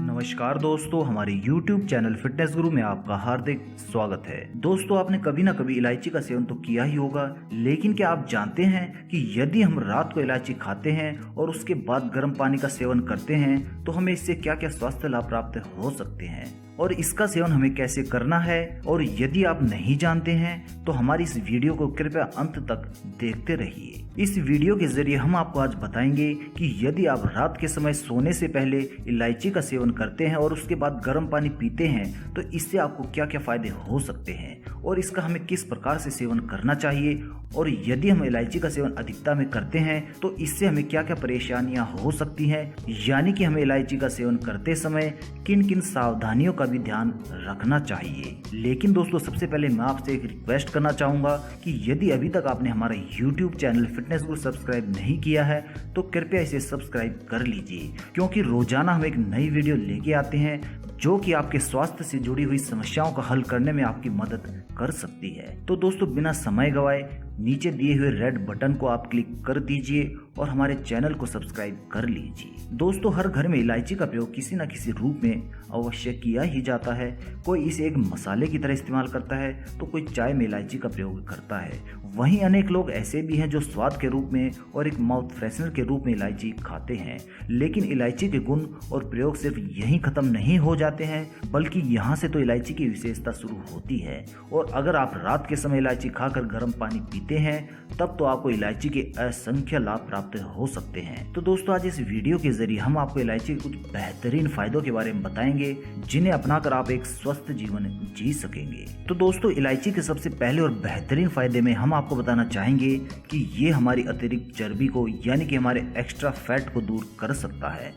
नमस्कार दोस्तों, हमारे YouTube चैनल फिटनेस गुरु में आपका हार्दिक स्वागत है। दोस्तों, आपने कभी ना कभी इलायची का सेवन तो किया ही होगा, लेकिन क्या आप जानते हैं कि यदि हम रात को इलायची खाते हैं और उसके बाद गर्म पानी का सेवन करते हैं तो हमें इससे क्या क्या स्वास्थ्य लाभ प्राप्त हो सकते हैं और इसका सेवन हमें कैसे करना है। और यदि आप नहीं जानते हैं तो हमारी इस वीडियो को कृपया अंत तक देखते रहिए। इस वीडियो के जरिए हम आपको आज बताएंगे कि यदि आप रात के समय सोने से पहले इलायची का सेवन करते हैं और उसके बाद गर्म पानी पीते हैं तो इससे आपको क्या क्या फायदे हो सकते हैं और इसका हमें किस प्रकार से सेवन करना चाहिए। और यदि हम इलायची का सेवन अधिकता में करते हैं तो इससे हमें क्या क्या परेशानियां हो सकती हैं, यानी कि हमें इलायची का सेवन करते समय किन किन सावधानियों का भी ध्यान रखना चाहिए। लेकिन दोस्तों, सबसे पहले मैं आपसे एक रिक्वेस्ट करना चाहूंगा कि यदि अभी तक आपने हमारा YouTube चैनल फिटनेस गुरु सब्सक्राइब नहीं किया है तो कृपया इसे सब्सक्राइब कर लीजिए, क्योंकि रोजाना हम एक नई वीडियो लेके आते हैं जो कि आपके स्वास्थ्य से जुड़ी हुई समस्याओं का हल करने में आपकी मदद कर सकती है। तो दोस्तों, बिना समय गवाए नीचे दिए हुए रेड बटन को आप क्लिक कर दीजिए और हमारे चैनल को सब्सक्राइब कर लीजिए। दोस्तों, हर घर में इलायची का प्रयोग किसी न किसी रूप में अवश्य किया ही जाता है। कोई इसे एक मसाले की तरह इस्तेमाल करता है तो कोई चाय में इलायची का प्रयोग करता है। वहीं अनेक लोग ऐसे भी हैं जो स्वाद के रूप में और एक माउथ फ्रेशनर के रूप में इलायची खाते हैं। लेकिन इलायची के गुण और प्रयोग सिर्फ यहीं खत्म नहीं हो जाते हैं, बल्कि यहाँ से तो इलायची की विशेषता शुरू होती है। और अगर आप रात के समय इलायची खाकर गर्म पानी पीते हैं तब तो आपको इलायची के असंख्य लाभ प्राप्त हो सकते हैं। तो दोस्तों, आज इस वीडियो के जरिए हम आपको इलायची के कुछ बेहतरीन फायदों के बारे में बताएंगे जिन्हें अपनाकर आप एक स्वस्थ जीवन जी सकेंगे। तो दोस्तों, इलायची के सबसे पहले और बेहतरीन फायदे में हम आपको बताना चाहेंगे कि ये हमारी अतिरिक्त चर्बी को, यानी कि हमारे एक्स्ट्रा फैट को दूर कर सकता है।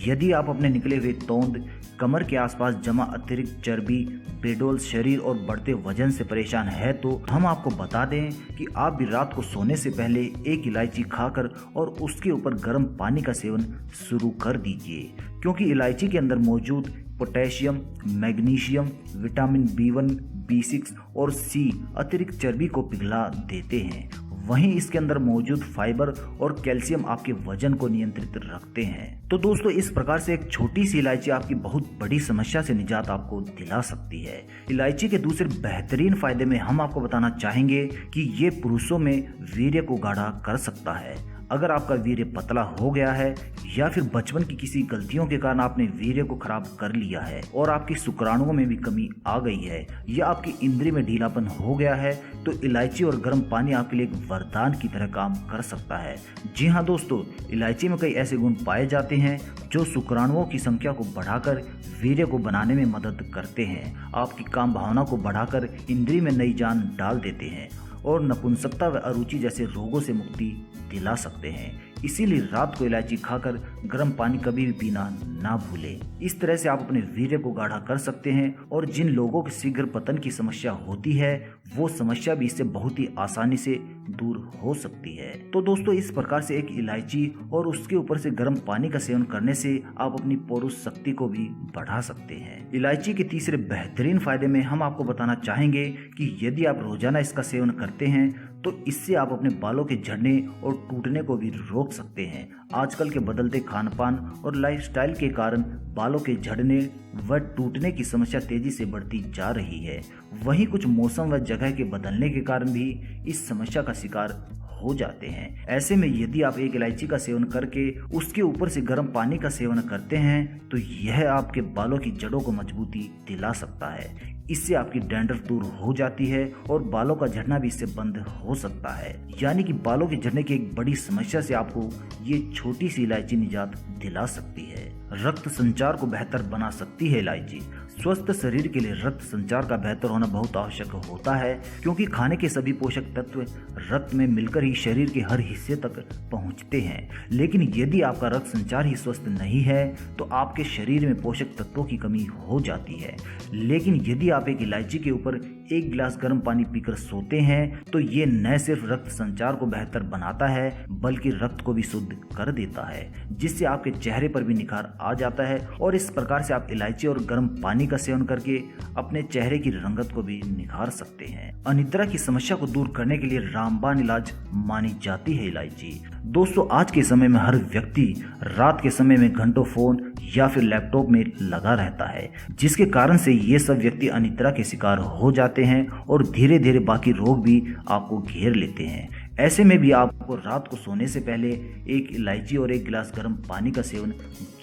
यदि आप अपने निकले हुए तोंद, कमर के आसपास जमा अतिरिक्त चर्बी, बेडोल शरीर और बढ़ते वजन से परेशान है तो हम आपको बता दें कि आप भी रात को सोने से पहले एक इलायची खाकर और उसके ऊपर गर्म पानी का सेवन शुरू कर दीजिए, क्योंकि इलायची के अंदर मौजूद potassium, magnesium, vitamin B1, B6 और C अतिरिक्त चर्बी को पिघला देते हैं। वहीं इसके अंदर मौजूद फाइबर और कैल्शियम आपके वजन को नियंत्रित रखते हैं। तो दोस्तों, इस प्रकार से एक छोटी सी इलायची आपकी बहुत बड़ी समस्या से निजात आपको दिला सकती है। इलायची के दूसरे बेहतरीन फायदे में हम आपको बताना चाहेंगे कि ये पुरुषों में वीर्य को गाढ़ा कर सकता है। अगर आपका वीर्य पतला हो गया है या फिर बचपन की किसी गलतियों के कारण आपने वीर्य को खराब कर लिया है और आपकी शुक्राणुओं में भी कमी आ गई है या आपकी इंद्री में ढीलापन हो गया है तो इलायची और गर्म पानी आपके लिए एक वरदान की तरह काम कर सकता है। जी हाँ दोस्तों, इलायची में कई ऐसे गुण पाए जाते हैं जो शुक्राणुओं की संख्या को बढ़ाकर वीर्य को बनाने में मदद करते हैं, आपकी काम भावना को बढ़ाकर इंद्री में नई जान डाल देते हैं और नपुंसकता व अरुचि जैसे रोगों से मुक्ति दिला सकते हैं। इसीलिए रात को इलायची खाकर गर्म पानी कभी भी पीना ना भूलें। इस तरह से आप अपने वीर्य को गाढ़ा कर सकते हैं और जिन लोगों को शीघ्र पतन की समस्या होती है वो समस्या भी इससे बहुत ही आसानी से दूर हो सकती है। तो दोस्तों, इस प्रकार से एक इलायची और उसके ऊपर से गर्म पानी का सेवन करने से आप अपनी पौरुष शक्ति को भी बढ़ा सकते हैं। इलायची के तीसरे बेहतरीन फायदे में हम आपको बताना चाहेंगे कि यदि आप रोजाना इसका सेवन करते हैं तो इससे आप अपने बालों के झड़ने और टूटने को भी रोक सकते हैं। आजकल के बदलते खान पान और लाइफस्टाइल के कारण बालों के झड़ने व टूटने की समस्या तेजी से बढ़ती जा रही है। वहीं कुछ मौसम व जगह के बदलने के कारण भी इस समस्या का शिकार हो जाते हैं। ऐसे में यदि आप एक इलायची का सेवन करके उसके ऊपर से गर्म पानी का सेवन करते हैं तो यह आपके बालों की जड़ों को मजबूती दिला सकता है। इससे आपकी डैंड्रफ दूर हो जाती है और बालों का झड़ना भी इससे बंद हो सकता है। यानी कि बालों के झड़ने की एक बड़ी समस्या से आपको ये छोटी सी इलायची निजात दिला सकती है। रक्त संचार को बेहतर बना सकती है इलायची। स्वस्थ शरीर के लिए रक्त संचार का बेहतर होना बहुत आवश्यक होता है, क्योंकि खाने के सभी पोषक तत्व रक्त में मिलकर ही शरीर के हर हिस्से तक पहुंचते हैं। लेकिन यदि आपका रक्त संचार ही स्वस्थ नहीं है तो आपके शरीर में पोषक तत्वों की कमी हो जाती है। लेकिन यदि आप एक इलायची के ऊपर 1 गिलास गर्म पानी पीकर सोते हैं तो ये न सिर्फ रक्त संचार को बेहतर बनाता है बल्कि रक्त को भी शुद्ध कर देता है, जिससे आपके चेहरे पर भी निखार आ जाता है। और इस प्रकार से आप इलायची और गर्म पानी का सेवन करके अपने चेहरे की रंगत को भी निखार सकते हैं। अनिद्रा की समस्या को दूर करने के लिए रामबाण इलाज मानी जाती है इलायची। दोस्तों, आज के समय में हर व्यक्ति रात के समय में घंटों फोन या फिर लैपटॉप में लगा रहता है, जिसके कारण से ये सब व्यक्ति अनिद्रा के शिकार हो जाते हैं और धीरे धीरे बाकी रोग भी आपको घेर लेते हैं। ऐसे में भी आपको रात को सोने से पहले 1 इलायची और 1 गिलास गर्म पानी का सेवन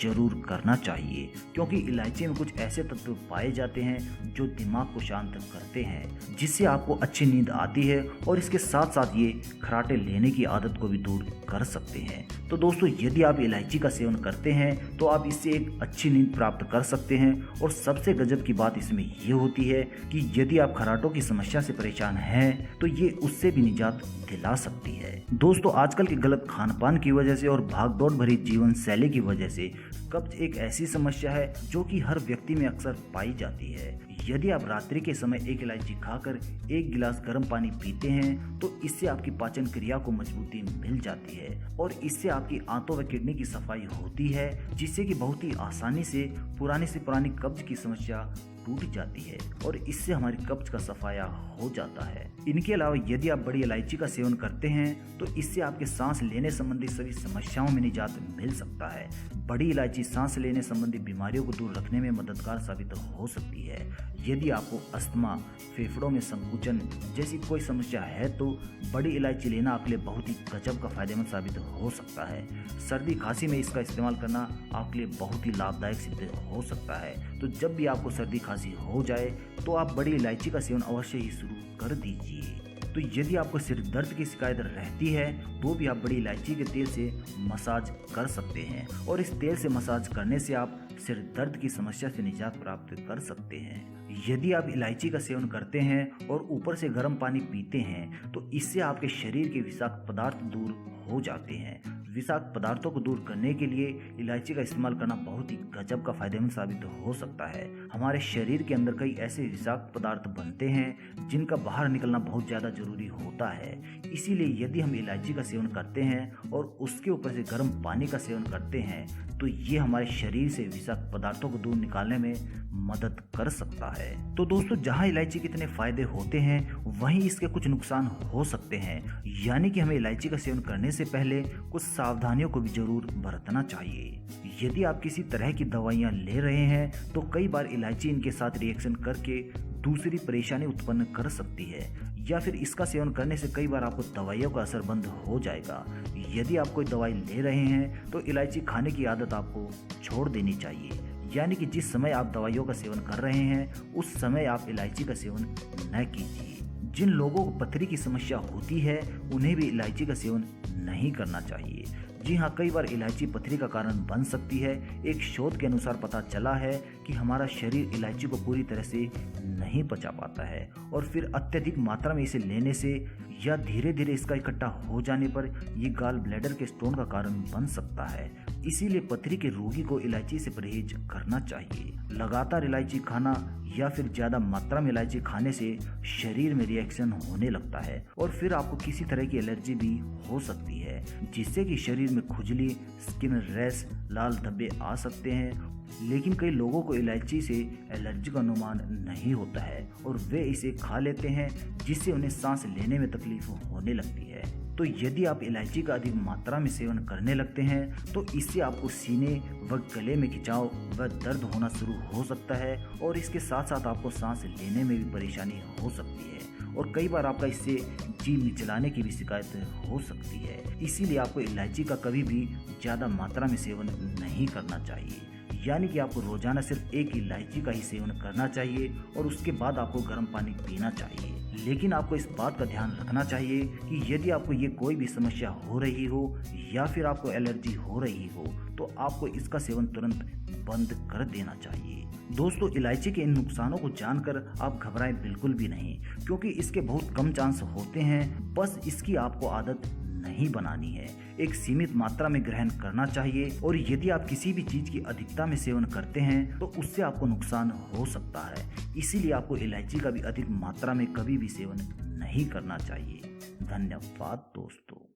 जरूर करना चाहिए, क्योंकि इलायची में कुछ ऐसे तत्व पाए जाते हैं जो दिमाग को शांत करते हैं, जिससे आपको अच्छी नींद आती है और इसके साथ साथ ये खर्राटे लेने की आदत को भी दूर कर सकते हैं। तो दोस्तों, यदि आप इलायची का सेवन करते हैं तो आप इससे एक अच्छी नींद प्राप्त कर सकते हैं। और सबसे गजब की बात इसमें ये होती है कि यदि आप खर्राटों की समस्या से परेशान हैं तो ये उससे भी निजात दिला सकती है। दोस्तों, आजकल के गलत खान पान की वजह से और भागदौड़ भरी जीवन शैली की वजह से कब्ज एक ऐसी समस्या है जो कि हर व्यक्ति में अक्सर पाई जाती है। यदि आप रात्रि के समय 1 इलायची खाकर 1 गिलास गर्म पानी पीते हैं तो इससे आपकी पाचन क्रिया को मजबूती मिल जाती है और इससे आपकी आंतों व किडनी की सफाई होती है, जिससे कि बहुत ही आसानी से पुरानी कब्ज की समस्या टूट जाती है और इससे हमारी कब्ज का सफाया हो जाता है। इनके अलावा यदि आप बड़ी इलायची का सेवन करते हैं तो इससे आपके सांस लेने संबंधी सभी समस्याओं में निजात मिल सकता है। बड़ी इलायची सांस लेने संबंधी बीमारियों को दूर रखने में मददगार साबित हो सकती है। यदि आपको अस्थमा, फेफड़ों में संकुचन जैसी कोई समस्या है तो बड़ी इलायची लेना आपके लिए बहुत ही गजब का फायदेमंद साबित हो सकता है। सर्दी खांसी में इसका इस्तेमाल करना आपके लिए बहुत ही लाभदायक सिद्ध हो सकता है। तो जब भी आपको सर्दी खांसी हो जाए तो आप बड़ी इलायची का सेवन अवश्य ही शुरू कर दीजिए। तो यदि आपको सिर दर्द की शिकायत रहती है तो भी आप बड़ी इलायची के तेल से मसाज कर सकते हैं और इस तेल से मसाज करने से आप सिर दर्द की समस्या से निजात प्राप्त कर सकते हैं। यदि आप इलायची का सेवन करते हैं और ऊपर से गर्म पानी पीते हैं तो इससे आपके शरीर के विषाक्त पदार्थ दूर हो जाते हैं। विषाक्त पदार्थों को दूर करने के लिए इलायची का इस्तेमाल करना बहुत ही गजब का फायदेमंद साबित हो सकता है। हमारे शरीर के अंदर कई ऐसे विषाक्त पदार्थ बनते हैं जिनका बाहर निकलना बहुत ज़्यादा जरूरी होता है। इसीलिए यदि हम इलायची का सेवन करते हैं और उसके ऊपर से गर्म पानी का सेवन करते हैं तो ये हमारे शरीर से विषाक्त पदार्थों को दूर निकालने में मदद कर सकता है। तो दोस्तों, जहां इलायची के इतने फायदे होते हैं वहीं इसके कुछ नुकसान हो सकते हैं, यानी कि हमें इलायची का सेवन करने से पहले कुछ सावधानियों को भी जरूर बरतना चाहिए। यदि आप किसी तरह की दवाइयां ले रहे हैं तो कई बार इलायची इनके साथ रिएक्शन करके दूसरी परेशानी उत्पन्न कर सकती है, या फिर इसका सेवन करने से कई बार आपको दवाइयों का असर बंद हो जाएगा। यदि आप कोई दवाई ले रहे हैं तो इलायची खाने की आदत आपको छोड़ देनी चाहिए, यानी कि जिस समय आप दवाइयों का सेवन कर रहे हैं उस समय आप इलायची का सेवन न कीजिए। जिन लोगों को पथरी की समस्या होती है उन्हें भी इलायची का सेवन नहीं करना चाहिए। जी हाँ, कई बार इलायची पथरी का कारण बन सकती है। एक शोध के अनुसार पता चला है कि हमारा शरीर इलायची को पूरी तरह से नहीं पचा पाता है और फिर अत्यधिक मात्रा में इसे लेने से या धीरे धीरे इसका इकट्ठा हो जाने पर ये गॉल ब्लैडर के स्टोन का कारण बन सकता है। इसीलिए पथरी के रोगी को इलायची से परहेज करना चाहिए। लगातार इलायची खाना या फिर ज्यादा मात्रा में इलायची खाने से शरीर में रिएक्शन होने लगता है और फिर आपको किसी तरह की एलर्जी भी हो सकती है, जिससे कि शरीर में खुजली, स्किन रैश, लाल धब्बे आ सकते हैं। लेकिन कई लोगों को इलायची से एलर्जी का अनुमान नहीं होता है और वे इसे खा लेते हैं, जिससे उन्हें सांस लेने में तकलीफ होने लगती है। तो यदि आप इलायची का अधिक मात्रा में सेवन करने लगते हैं तो इससे आपको सीने व गले में खिंचाव व दर्द होना शुरू हो सकता है और इसके साथ साथ आपको सांस लेने में भी परेशानी हो सकती है और कई बार आपका इससे जी मिचलाने की भी शिकायत हो सकती है। इसीलिए आपको इलायची का कभी भी ज़्यादा मात्रा में सेवन नहीं करना चाहिए, यानी कि आपको रोजाना सिर्फ 1 इलायची का ही सेवन करना चाहिए और उसके बाद आपको गर्म पानी पीना चाहिए। लेकिन आपको इस बात का ध्यान रखना चाहिए कि यदि आपको ये कोई भी समस्या हो रही हो या फिर आपको एलर्जी हो रही हो तो आपको इसका सेवन तुरंत बंद कर देना चाहिए। दोस्तों, इलायची के इन नुकसानों को जानकर आप घबराएं बिल्कुल भी नहीं, क्योंकि इसके बहुत कम चांस होते हैं। बस इसकी आपको आदत नहीं बनानी है, एक सीमित मात्रा में ग्रहण करना चाहिए। और यदि आप किसी भी चीज की अधिकता में सेवन करते हैं तो उससे आपको नुकसान हो सकता है। इसीलिए आपको इलायची का भी अधिक मात्रा में कभी भी सेवन नहीं करना चाहिए। धन्यवाद दोस्तों।